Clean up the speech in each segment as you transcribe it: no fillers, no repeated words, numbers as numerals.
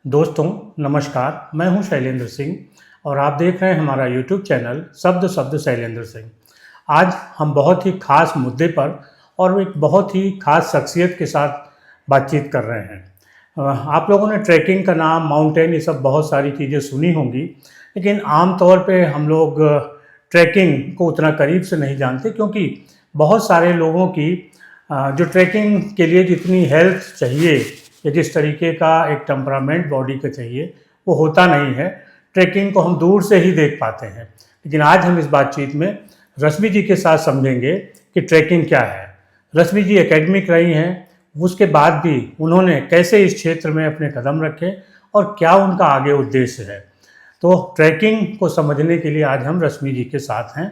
दोस्तों नमस्कार, मैं हूं शैलेंद्र सिंह और आप देख रहे हैं हमारा यूट्यूब चैनल शब्द शब्द शैलेंद्र सिंह। आज हम बहुत ही खास मुद्दे पर और एक बहुत ही खास शख्सियत के साथ बातचीत कर रहे हैं। आप लोगों ने ट्रैकिंग का नाम, माउंटेन, ये सब बहुत सारी चीज़ें सुनी होंगी, लेकिन आम तौर पे हम लोग ट्रैकिंग को उतना करीब से नहीं जानते, क्योंकि बहुत सारे लोगों की जो ट्रैकिंग के लिए जितनी हेल्थ चाहिए या जिस तरीके का एक टेम्परामेंट बॉडी का चाहिए, वो होता नहीं है। ट्रैकिंग को हम दूर से ही देख पाते हैं। लेकिन आज हम इस बातचीत में रश्मि जी के साथ समझेंगे कि ट्रैकिंग क्या है। रश्मि जी एकेडमिक रही हैं, उसके बाद भी उन्होंने कैसे इस क्षेत्र में अपने कदम रखे और क्या उनका आगे उद्देश्य है। तो ट्रैकिंग को समझने के लिए आज हम रश्मि जी के साथ हैं।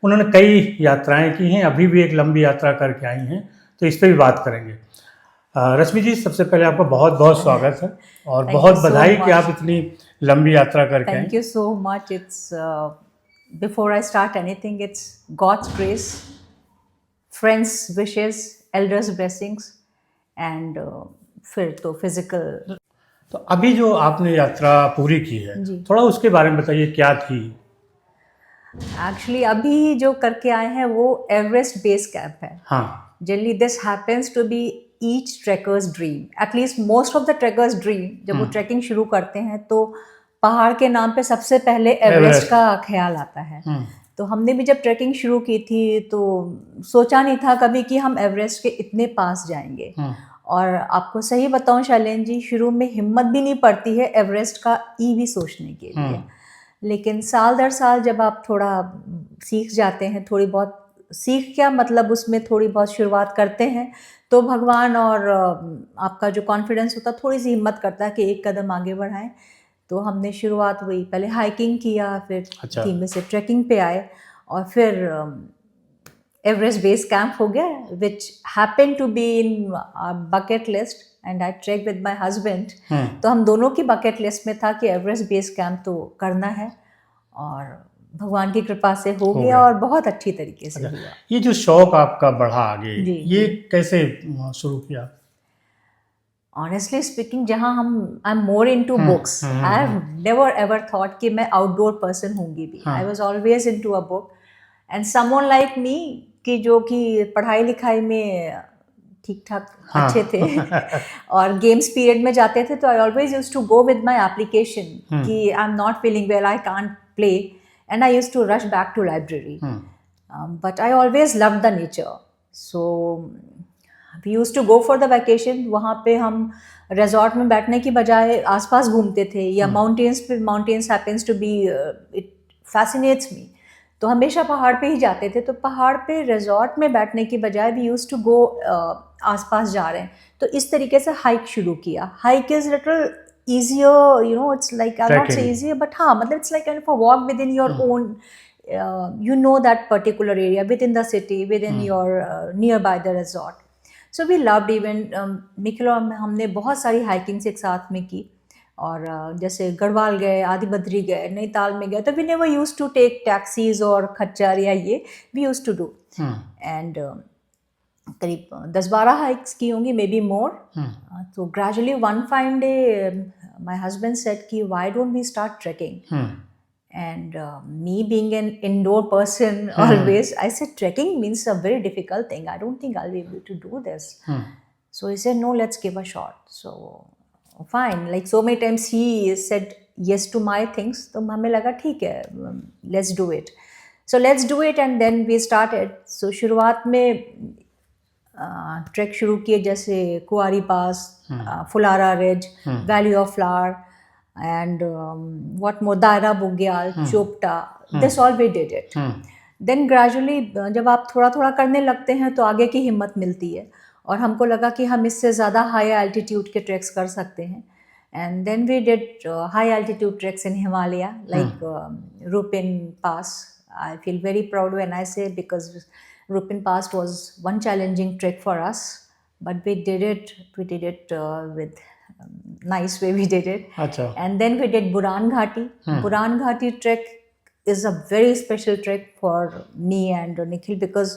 उन्होंने कई यात्राएं की हैं, अभी भी एक लंबी यात्रा करके आई हैं, तो इस पर भी बात करेंगे। रश्मि जी, सबसे पहले आपका बहुत बहुत स्वागत है और बहुत बधाई कि आप इतनी लंबी यात्रा करके आए। Thank you so much. It's before I start anything, it's God's grace, friends' wishes, elders' blessings, and फिर तो physical. तो अभी जो आपने यात्रा पूरी की है, थोड़ा उसके बारे में बताइए, क्या थी? Actually, अभी जो करके आए हैं वो एवरेस्ट बेस कैंप है। हाँ। Generally, this happens to be each trekker's dream. At least most of the trekkers' dream. जब वो ट्रैकिंग शुरू करते हैं तो पहाड़ के नाम पे सबसे पहले एवरेस्ट का ख्याल आता है। तो हमने भी जब ट्रैकिंग शुरू की थी तो सोचा नहीं था कभी कि हम एवरेस्ट के इतने पास जाएंगे। और आपको सही बताऊं शैलेंद्र जी, शुरू में हिम्मत भी नहीं पड़ती है एवरेस्ट का भी सोचने के लिए। लेकिन साल दर साल जब आप थोड़ा सीख जाते हैं, थोड़ी बहुत सीख क्या मतलब उसमें थोड़ी बहुत शुरुआत करते हैं, तो भगवान और आपका जो कॉन्फिडेंस होता है थोड़ी सी हिम्मत करता है कि एक कदम आगे बढ़ाएं। तो हमने शुरुआत हुई, पहले हाइकिंग किया, फिर धीमे से ट्रैकिंग पे आए और फिर एवरेस्ट बेस कैंप हो गया, which happen to be in bucket list and I trek with my husband. तो हम दोनों की बकेट लिस्ट में था कि एवरेस्ट बेस कैंप तो करना है और भगवान की कृपा से हो गया और बहुत अच्छी तरीके से हुआ। ये जो शौक आपका बढ़ा आगे, ये कैसे शुरू किया? Honestly speaking, जहाँ I'm more into books. I have never ever thought कि मैं outdoor person होंगी भी. I was always into a book. And someone like me कि जो कि पढ़ाई लिखाई में ठीक ठाक अच्छे थे और गेम्स पीरियड में जाते थे, तो I always used to go with my application कि I'm not feeling well, I can't play, and I used to rush back to library. But I always loved the nature. So we used to go for the vacation. वहाँ पे हम resort में बैठने की बजाय आसपास घूमते थे या माउंटेन्स पे। Mountains happens to be, it fascinates me, तो हमेशा पहाड़ पे ही जाते थे। तो पहाड़ पे रिजॉर्ट में बैठने की बजाय वी यूज्ड टू गो आसपास जा रहे हैं, तो इस तरीके से हाइक शुरू किया। Hike is little easier, you know, it's like, I'll not say easier, but हाँ, मतलब it's like kind of a walk within your own, you know, that particular area within the city, within your nearby the resort. So we loved even Nikhil और हमने बहुत सारी हाइकिंग्स एक साथ में की। और जैसे गढ़वाल गए, आदिबद्री गए, नैनीताल में गए, तो we never use to take taxis और खच्चर या ये we use to do. And करीब 10-12 हाइक्स की होंगी, मे बी मोर। तो gradually one fine day my husband said कि why don't we start trekking. And me being an indoor person always, I said trekking means a very difficult thing. I don't think I'll be able to do this. So he said, no, let's give a shot. So fine, like so many times he said yes to my things. तो हमें लगा ठीक है, let's do it. So let's do it, and then we started. So शुरुआत में track शुरू किए, जैसे Kuari pass, Phulara ridge, valley of flower, and what more, दायरा बुग्याल, Chopta, this all we did it. Then gradually जब आप थोड़ा थोड़ा करने लगते हैं तो आगे की हिम्मत मिलती है, और हमको लगा कि हम इससे ज़्यादा हाई एल्टीट्यूड के ट्रैक्स कर सकते हैं। And then we did high altitude treks in Himalaya, like Rupin Pass. I feel very proud when I say, because Rupin Pass was one challenging trek for us, but we did it with nice way we did it. Achha. And then we did Buran Ghati. Buran Ghati trek is a very special trek for me and Nikhil, because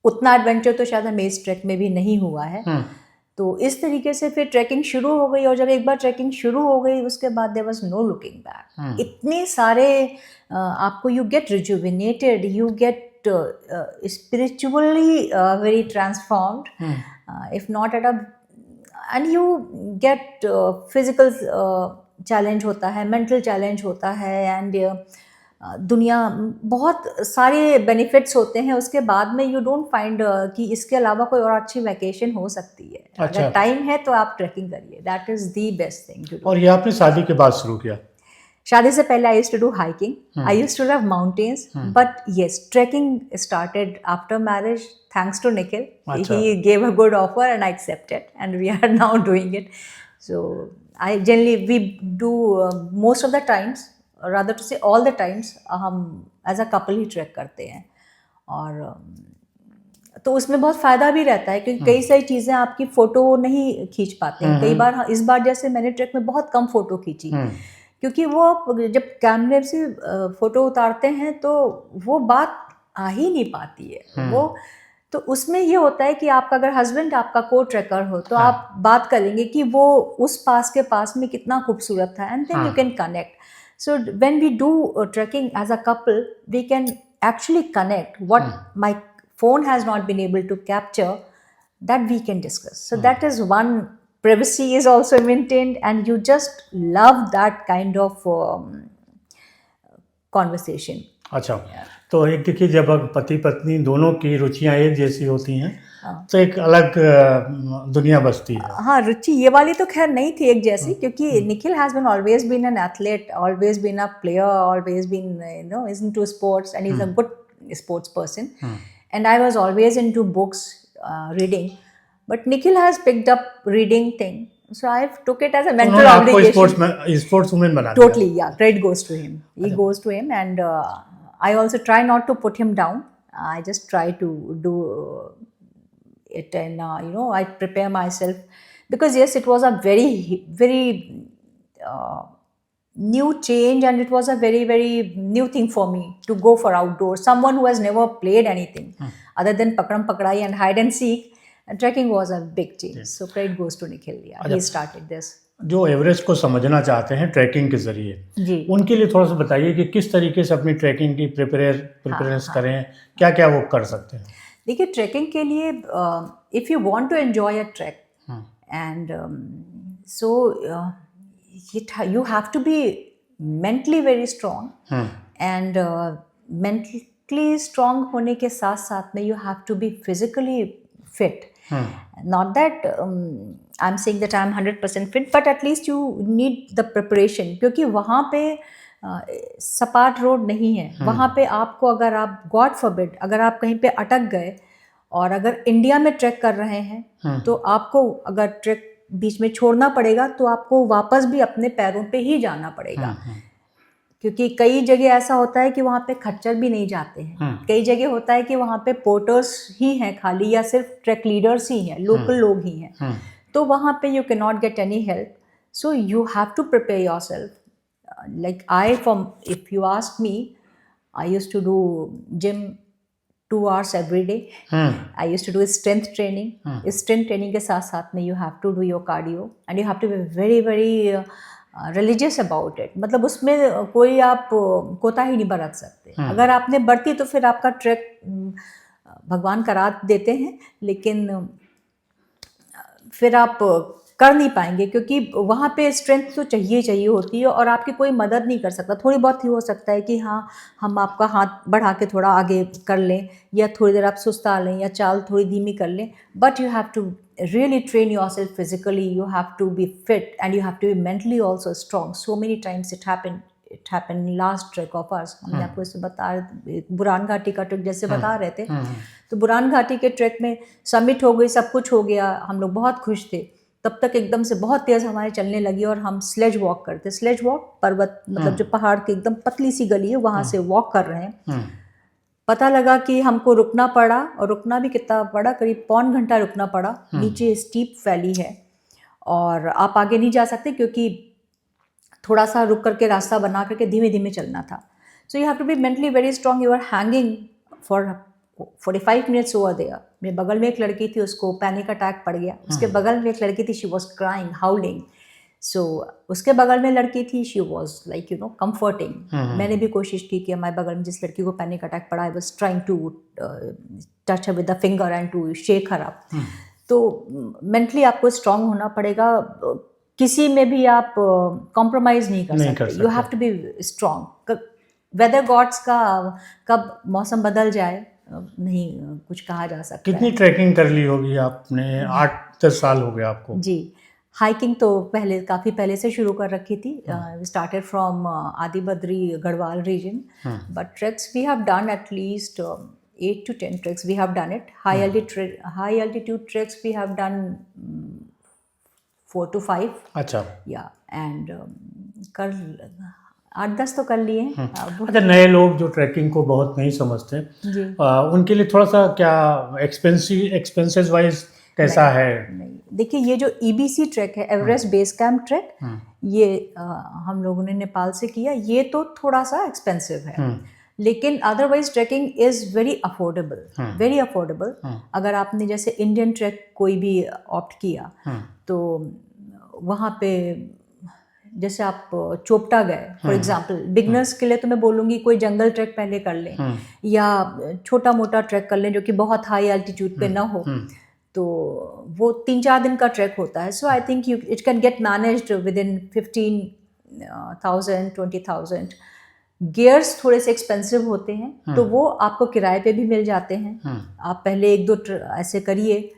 उतना adventure तो शायद हमें इस track में भी नहीं हुआ है। तो इस तरीके से फिर ट्रैकिंग शुरू हो गई, और जब एक बार ट्रैकिंग शुरू हो गई उसके बाद there was no looking back. इतने सारे आपको, you get rejuvenated, you get spiritually very transformed, if not at a, and you get physical challenge होता है, mental challenge होता है, and दुनिया बहुत सारे बेनिफिट्स होते हैं उसके बाद में। यू डोंट फाइंड कि इसके अलावा कोई और अच्छी वैकेशन हो सकती है। अच्छा। अगर टाइम है तो आप ट्रैकिंग करिए, that is the best thing to do. और ये आपने शादी के बाद शुरू किया? शादी से पहले I used to do hiking, I used to love mountains, but yes, trekking started after marriage thanks to Nikhil. अच्छा। He gave a good offer and I accepted, and we are now doing it. So I generally, we do most of the times, rather to say all the times, हम as a couple he track करते हैं। और तो उसमें बहुत फ़ायदा भी रहता है क्योंकि कई सारी चीज़ें आपकी फ़ोटो नहीं खींच पाते हैं। कई बार, इस बार जैसे मैंने ट्रैक में बहुत कम फ़ोटो खींची, क्योंकि वो आप जब कैमरे से फ़ोटो उतारते हैं तो वो बात आ ही नहीं पाती है। वो तो उसमें ये होता है कि आपका अगर हस्बैंड आपका को ट्रैकर हो तो आप बात करेंगे कि वो उस पास के पास में कितना खूबसूरत था, and then you can connect. So when we do trekking as a couple, we can actually connect what my phone has not been able to capture, that we can discuss. So that is one, privacy is also maintained, and you just love that kind of conversation. अच्छा। तो एक देखिए, जब पति पत्नी दोनों की रुचियां एक जैसी होती हैं तो एक अलग दुनिया बसती है। हाँ, रुचि ये वाली तो खैर नहीं थी एक जैसी, क्योंकि Nikhil has been always been an athlete, always been a player, always been is into sports, and is a good sports person, and I was always into books, reading, but Nikhil has picked up reading thing, so I took it as a mental obligation. Sports women बना दिया। Totally, yeah, credit goes to him. He goes to him, and I also try not to put him down. I just try to do it, and I prepare myself, because yes, it was a very new change, and it was a very new thing for me to go for outdoors. Someone who has never played anything other than pakadam pakadai and hide and seek, and trekking was a big change. So credit goes to Nikhil. Yeah, he started this. जो Everest को समझना चाहते हैं trekking के जरिए जी, उनके लिए थोड़ा सा बताइए कि किस तरीके से अपनी ट्रैकिंग की प्रिपरेशन करें, क्या क्या वो कर सकते हैं? देखिए, ट्रैकिंग के लिए if you want to enjoy a trek, and so you have to be mentally very strong, and mentally strong होने के साथ साथ में you have to be physically fit. Not that I'm saying that I'm 100% fit, but at least you need the preparation, क्योंकि वहाँ पे सपाट road नहीं है। वहाँ पे आपको, अगर आप गॉड फॉरबिड अगर आप कहीं पे अटक गए और अगर इंडिया में ट्रैक कर रहे हैं तो आपको अगर ट्रैक बीच में छोड़ना पड़ेगा तो आपको वापस भी अपने पैरों पे ही जाना पड़ेगा, क्योंकि कई जगह ऐसा होता है कि वहाँ पे खच्चर भी नहीं जाते हैं। कई जगह होता है कि वहाँ पे पोर्टर्स ही हैं खाली, या सिर्फ ट्रैक लीडर्स ही हैं, लोकल लोग ही हैं, तो वहाँ पे you can not get any help. So you have to prepare yourself. Like I, if you ask me, I used to do gym 2 hours every day. I used to do strength training. Strength training के साथ साथ में you have to do your cardio, and you have to be very religious about it. मतलब उसमें कोई आप कोताही नहीं बरत सकते। अगर आपने बरती तो फिर आपका ट्रैक भगवान करा देते हैं, लेकिन फिर आप कर नहीं पाएंगे, क्योंकि वहाँ पे स्ट्रेंथ तो चाहिए होती है, और आपकी कोई मदद नहीं कर सकता। थोड़ी बहुत ही हो सकता है कि हाँ, हम आपका हाथ बढ़ा के थोड़ा आगे कर लें, या थोड़ी देर आप सुस्ता लें, या चाल थोड़ी धीमी कर लें, but you have to really train yourself physically. You have to be fit, and you have to be mentally also strong. So many times it happened last trek of ours. हमने आपको इससे बता रहे, बुरान घाटी का ट्रैक जैसे बता रहे थे, तो बुरान घाटी के ट्रैक में समिट हो गई, सब कुछ हो गया, हम लोग बहुत खुश थे। तब तक एकदम से बहुत तेज़ हमारे चलने लगी, और हम स्लेज वॉक करते, स्लेज वॉक पर्वत मतलब जो पहाड़ की एकदम पतली सी गली है वहाँ से वॉक कर रहे हैं। पता लगा कि हमको रुकना पड़ा, और रुकना भी कितना पड़ा, करीब 1.25 घंटा रुकना पड़ा। नीचे स्टीप वैली है और आप आगे नहीं जा सकते, क्योंकि थोड़ा सा रुक करके रास्ता बना करके धीमे धीमे चलना था। So you have to be mentally very strong. You are hanging for 45 minutes over there, मेरे बगल में एक लड़की थी, उसको पैनिक अटैक पड़ गया, उसके बगल में एक लड़की थी, शी वॉज क्राइंग हाउलिंग, सो उसके बगल में लड़की थी, शी वॉज लाइक कंफर्टिंग। मैंने भी कोशिश की कि हमारे बगल में जिस लड़की को पैनिक अटैक पड़ा, I was trying to touch her with the finger and to shake her up. तो मेंटली आपको स्ट्रांग होना पड़ेगा, किसी में भी आप कॉम्प्रोमाइज़ नहीं कर सकते, you have to be strong. Weather gods का कब मौसम बदल जाए नहीं कुछ कहा जा सकता। कितनी ट्रैकिंग कर ली होगी आपने? 8-10 साल हो गए आपको? जी, हाइकिंग तो पहले काफ़ी पहले से शुरू कर रखी थी। Started from Adi Badri Garhwal region, but treks we have done at least 8 to 10 treks we have done it. High altitude treks we have done 4 to 5. अच्छा, yeah, and कर 8-10 तो कर लिए हैं। अच्छा, नए लोग जो ट्रैकिंग को बहुत नहीं समझते, उनके लिए थोड़ा सा क्या एक्सपेंसेस वाइज कैसा है? नहीं, देखिए ये जो EBC ट्रैक है, एवरेस्ट बेस कैंप ट्रैक, ये हम लोगों ने नेपाल से किया, ये तो थोड़ा सा एक्सपेंसिव है, लेकिन otherwise trekking is very affordable, very affordable. अगर आपने जैसे इंडियन ट्रैक कोई भी ऑप्ट किया तो वहाँ पे जैसे आप चोपटा गए फॉर एग्जांपल, बिगनर्स के लिए तो मैं बोलूँगी कोई जंगल ट्रैक पहले कर लें या छोटा मोटा ट्रैक कर लें जो कि बहुत हाई एल्टीट्यूड पे ना हो, तो वो 3-4 दिन का ट्रैक होता है। So I think it can get managed within 15,000 20,000। Gears थोड़े से एक्सपेंसिव होते हैं, तो वो आपको किराए पे भी मिल जाते हैं। आप पहले 1-2 ऐसे करिए,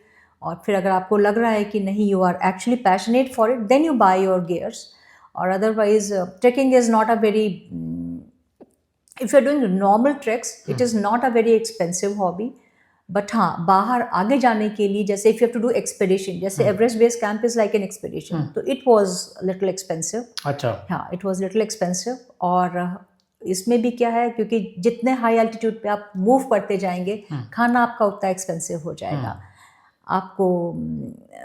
और फिर अगर आपको लग रहा है कि नहीं you are actually passionate for it, then you buy your gears. और otherwise trekking is not a very, if you are doing normal treks it is not a very expensive hobby. But हाँ, बाहर आगे जाने के लिए जैसे if you have to do expedition, जैसे Everest base camp is like an expedition, तो it was little expensive. अच्छा, हाँ, इट वाज लिटिल एक्सपेंसिव। और इसमें भी क्या है, क्योंकि जितने हाई एल्टीट्यूड पे आप मूव करते जाएंगे, खाना आपका उतना एक्सपेंसिव हो जाएगा, आपको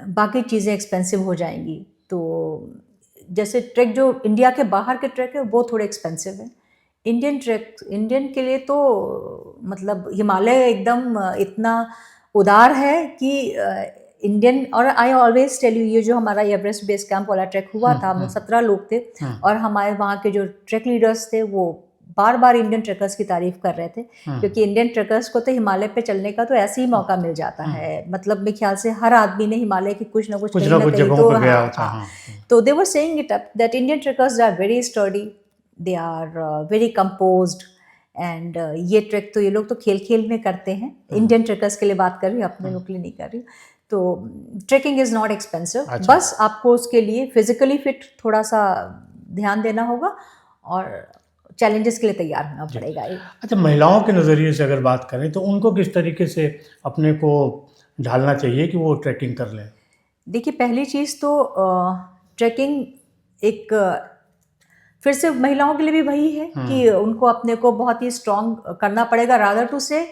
बाकी चीज़ें एक्सपेंसिव हो जाएंगी। तो जैसे ट्रैक जो इंडिया के बाहर के ट्रैक है वो थोड़े एक्सपेंसिव है। इंडियन के लिए तो मतलब हिमालय एकदम इतना उदार है कि इंडियन, और आई ऑलवेज टेल यू, ये जो हमारा एवरेस्ट बेस कैंप वाला ट्रैक हुआ था, हम 17 लोग थे, और हमारे वहाँ के जो ट्रैक लीडर्स थे वो बार बार इंडियन ट्रैकर्स की तारीफ कर रहे थे, क्योंकि इंडियन ट्रैकर्स को तो हिमालय पे चलने का तो ऐसे ही मौका मिल जाता है। मतलब मेरे ख्याल से हर आदमी ने हिमालय की कुछ ना कुछ कहीं ना कहीं तो तो they were saying it up that Indian trekkers are very sturdy, they are very composed, and ये ट्रैक तो ये लोग तो खेल खेल में करते हैं। इंडियन ट्रैकर्स के लिए बात कर रही हूँ, अपने लोग के लिए नहीं कर रही हूँ। तो ट्रैकिंग इज़ नॉट एक्सपेंसिव, बस आपको उसके लिए फिजिकली फिट थोड़ा सा ध्यान देना होगा और चैलेंजेस के लिए तैयार होना पड़ेगा। अच्छा, महिलाओं के नज़रिए से अगर बात करें तो उनको किस तरीके से अपने को ढालना चाहिए कि वो ट्रैकिंग कर लें? देखिए, पहली चीज़ तो ट्रैकिंग एक फिर से महिलाओं के लिए भी वही है कि उनको अपने को बहुत ही स्ट्रॉन्ग करना पड़ेगा, रादर टू से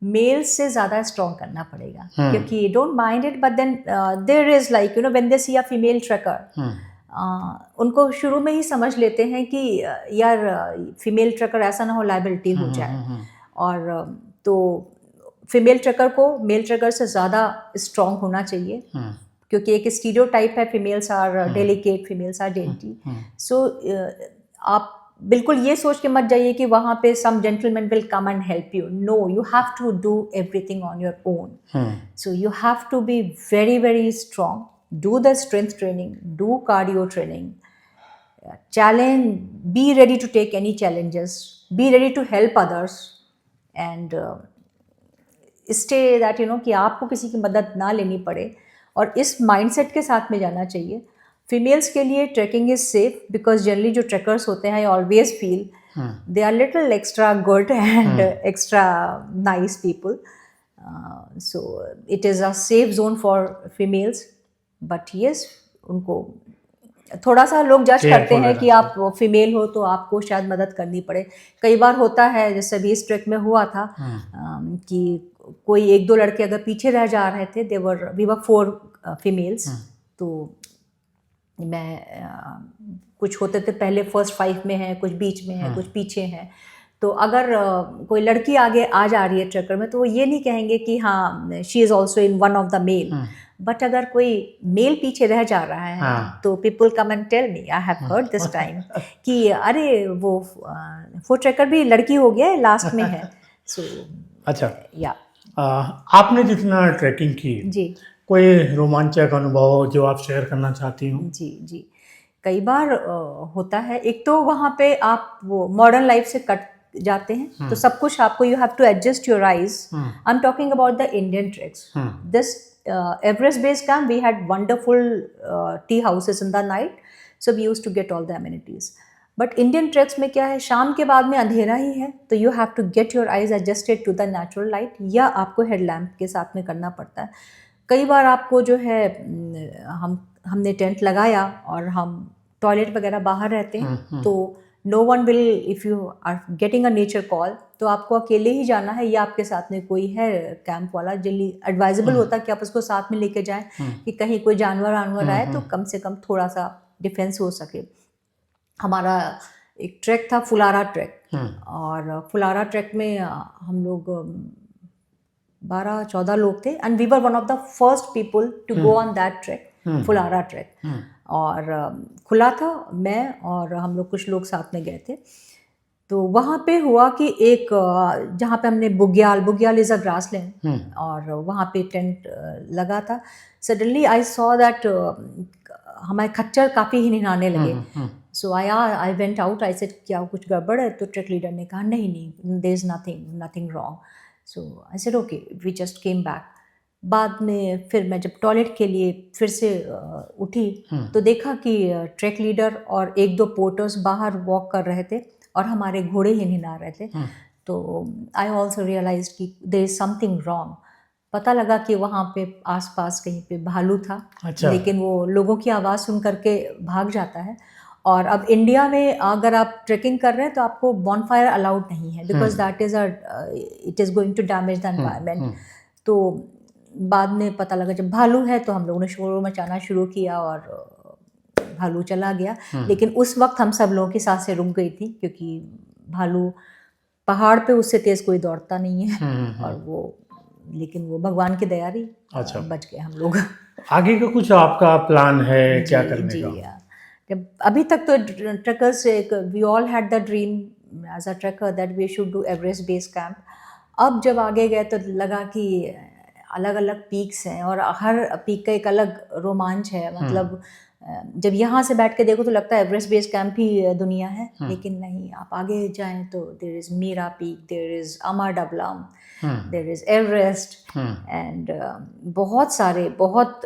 मेल्स से ज़्यादा स्ट्रॉन्ग करना पड़ेगा, क्योंकि don't mind it, but then there is like when they see a female trekker, उनको शुरू में ही समझ लेते हैं कि यार फीमेल ट्रैकर ऐसा ना हो लाइबिलिटी हो जाए, और तो फीमेल ट्रैकर को मेल ट्रैकर से ज़्यादा स्ट्रॉन्ग होना चाहिए, क्योंकि एक स्टीरियोटाइप है, females are delicate, females are dainty. So आप बिल्कुल ये सोच के मत जाइए कि वहाँ पे some gentleman will come and help you. No, you have to do everything on your own. So you have to be very very strong, do the strength training, do cardio training, challenge, be ready to take any challenges, be ready to help others, and stay that कि आपको किसी की मदद ना लेनी पड़े, और इस माइंडसेट के साथ में जाना चाहिए। फीमेल्स के लिए trekking is safe because generally जो ट्रैकर्स होते हैं, I always feel they are little extra good and extra nice people, so it is a safe zone for females. But yes, उनको थोड़ा सा लोग जज करते हैं कि आप फीमेल हो तो आपको शायद मदद करनी पड़े। कई बार होता है, जैसे अभी इस ट्रैक में हुआ था कि कोई 1-2 लड़के अगर पीछे रह जा रहे थे, वी वर 4 फीमेल्स, तो मैं कुछ होते थे पहले फर्स्ट 5 में हैं, कुछ बीच में हैं, कुछ पीछे हैं, तो अगर कोई लड़की आगे आ जा रही है ट्रैकर में तो वो ये नहीं कहेंगे कि हाँ she is also in one of the male, but अगर कोई मेल पीछे रह जा रहा है तो people come and tell me, I have heard this time कि अरे वो फुट ट्रैकर भी लड़की हो गया है, लास्ट में है। सो अच्छा, या आपने जितना ट्रैकिंग की जी कोई रोमांचक अनुभव जो आप शेयर करना चाहती हूँ? जी जी, कई बार होता है। एक तो वहाँ पे आप वो मॉडर्न लाइफ से कट जाते हैं तो सब कुछ आपको, you have to adjust your eyes. I am talking about the Indian treks. This Everest base camp, we had wonderful tea houses in the night, so we used to get all the amenities. But Indian treks में क्या है, शाम के बाद में अंधेरा ही है, तो you have to get your eyes adjusted to the natural light, या आपको हेडलैम्प के साथ में करना पड़ता है। कई बार आपको जो है हमने टेंट लगाया और हम टॉयलेट वगैरह बाहर रहते हैं, तो no one will, if you are getting a nature call तो आपको अकेले ही जाना है, या आपके साथ में कोई है कैंप वाला। जल्दी एडवाइजेबल होता है कि आप उसको साथ में लेके जाएं कि कहीं कोई जानवर आए तो कम से कम थोड़ा सा डिफेंस हो सके। हमारा एक ट्रैक था फुलारा ट्रैक, और फुलारा ट्रैक में हम लोग 12-14 लोग थे, and we were one of the first people to go on that trek, Phulara trek. और खुला था, मैं और हम लोग कुछ लोग साथ में गए थे। तो वहाँ पे हुआ कि एक जहाँ पे हमने बुग्याल इज़ अ ग्रास लैंड, और वहाँ पे टेंट लगा था। सडनली आई सॉ दैट हमारे खच्चर काफ़ी ही निनाने लगे। So I went out, I said क्या कुछ गड़बड़ है? तो ट्रैक लीडर ने कहा नहीं, there is nothing wrong. So I said okay, we just came back. बाद में फिर मैं जब टॉयलेट के लिए फिर से उठी तो देखा कि ट्रैक लीडर और 1-2 पोर्टर्स बाहर वॉक कर रहे थे और हमारे घोड़े ही निना रहे थे। तो आई ऑल्सो रियलाइज कि देयर इज समथिंग रॉन्ग। पता लगा कि वहाँ पे आसपास कहीं पे भालू था। अच्छा। लेकिन वो लोगों की आवाज़ सुन करके भाग जाता है। और अब इंडिया में अगर आप ट्रेकिंग कर रहे हैं तो आपको बॉनफायर अलाउड नहीं है, because that is it is going to damage the environment. तो बाद में पता लगा जब भालू है तो हम लोगों ने शोर मचाना शुरू किया और भालू चला गया। लेकिन उस वक्त हम सब लोगों की सांसें रुक गई थी, क्योंकि भालू पहाड़ पे उससे तेज कोई दौड़ता नहीं है। और वो, लेकिन वो भगवान की दया रही, अच्छा, बच गए हम लोग। आगे का कुछ आपका प्लान है क्या करने का? जब अभी तक तो trekkers, we all had the dream as a trekker that we should do Everest base camp. अब जब आगे गए तो लगा कि अलग अलग पीक्स हैं और हर पीक का एक अलग रोमांच है। मतलब जब यहाँ से बैठ के देखो तो लगता है एवरेस्ट बेस कैंप ही दुनिया है, लेकिन नहीं, आप आगे जाएं तो there is Mera peak, there is Ama Dablam, there is Everest, and बहुत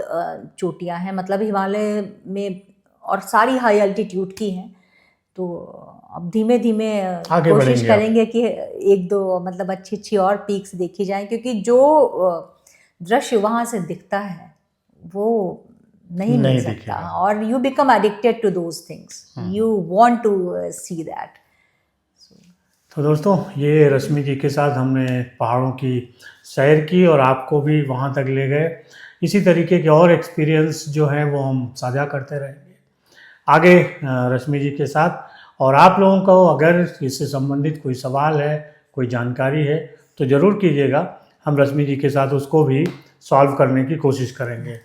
चोटियाँ हैं, मतलब हिमालय में, और सारी हाई एल्टीट्यूड की हैं। तो अब धीमे धीमे कोशिश करेंगे कि 1-2 मतलब अच्छी और पीक्स देखी जाएं, क्योंकि जो दृश्य वहाँ से दिखता है वो नहीं मिल सकता, और you become addicted to those things, you want to see that. तो दोस्तों, ये रश्मि जी के साथ हमने पहाड़ों की सैर की और आपको भी वहाँ तक ले गए। इसी तरीके के और एक्सपीरियंस जो है वो हम साझा करते रहेंगे आगे रश्मि जी के साथ। और आप लोगों को अगर इससे संबंधित कोई सवाल है, कोई जानकारी है तो ज़रूर कीजिएगा, हम रश्मि जी के साथ उसको भी सॉल्व करने की कोशिश करेंगे।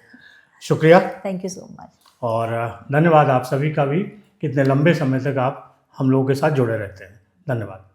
शुक्रिया, थैंक यू सो मच, और धन्यवाद आप सभी का भी, कितने लंबे समय तक आप हम लोगों के साथ जुड़े रहते हैं। धन्यवाद।